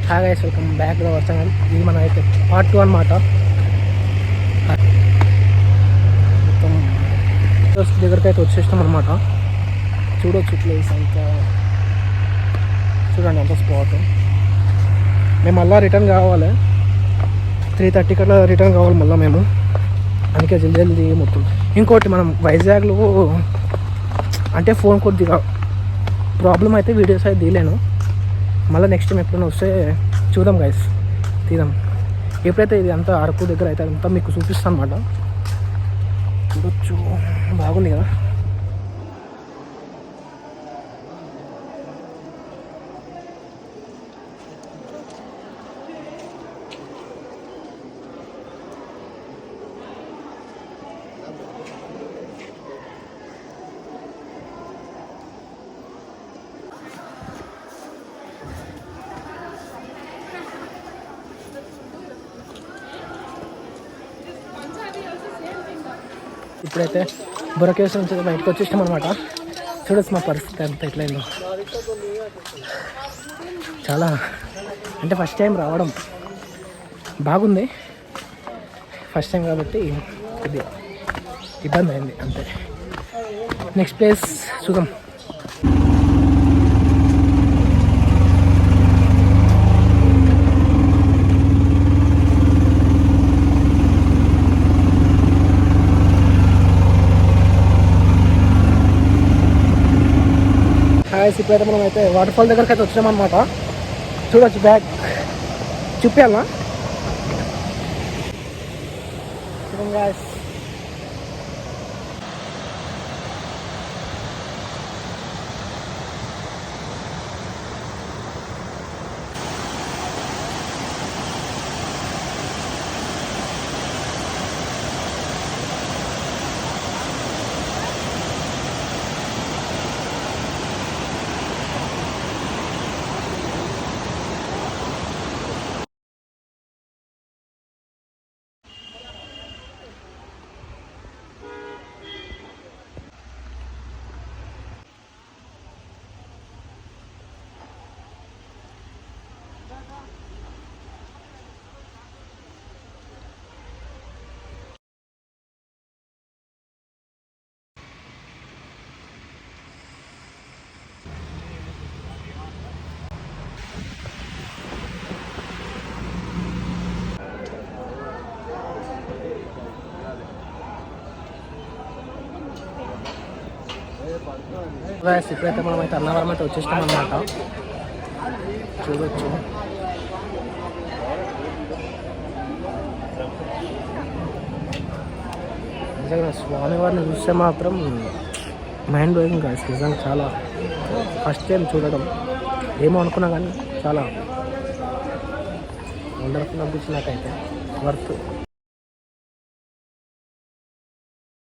Hi guys, welcome back to our channel. ఇది మన అయితే పార్ట్ 2 అనమాట. మొత్తం దగ్గరికి అయితే వచ్చేసినాం అనమాట. చూడొచ్చు ప్లేస్ అంతా, చూడండి అంత స్పాట్. మేము మళ్ళీ రిటర్న్ కావాలి, 3:30 కల్లా రిటర్న్ కావాలి మళ్ళీ మేము. అందుకే జల్దీ మొత్తం. ఇంకోటి, మనం వైజాగ్లో అంటే ఫోన్ కొద్దిగా ప్రాబ్లం అయితే వీడియోస్ అయితే తీయలేను. మళ్ళీ నెక్స్ట్ టైం ఎప్పుడైనా వస్తే చూద్దాం గైస్, తీద్దాం. ఎప్పుడైతే ఇది అంతా అరకు దగ్గర అయితే అంతా మీకు చూపిస్తాను అన్నమాట. చూడొచ్చు, బాగుంది కదా. ఇప్పుడైతే బుర్రకేసు నుంచి బయటకు వచ్చేసాం అనమాట. చూడొచ్చు మా పరిస్థితి అంతా ఎట్లయిందో. చాలా అంటే ఫస్ట్ టైం రావడం బాగుంది, ఫస్ట్ టైం కాబట్టి కొద్దిగా ఇబ్బంది అయింది అంతే. నెక్స్ట్ ప్లేస్ చూద్దాం. ఇప్పుడైతే మనం అయితే వాటర్ ఫాల్ దగ్గరికి అయితే వచ్చామన్నమాట. చూడొచ్చు, బ్యాగ్ చూపించాలా చూడండి. ఇప్పుడైతే మనం అయితే అన్నవరం అయితే వచ్చేస్తాం అన్నమాట. చూడొచ్చు, నిజంగా స్వామివారిని చూస్తే మాత్రం మైండ్ బ్లోయింగ్ గాయస్. నిజంగా చాలా ఫస్ట్ టైం చూడడం, ఏమో అనుకున్నా కానీ చాలా వండర్ఫుల్ అనిపించింది నాకైతే. వర్త్.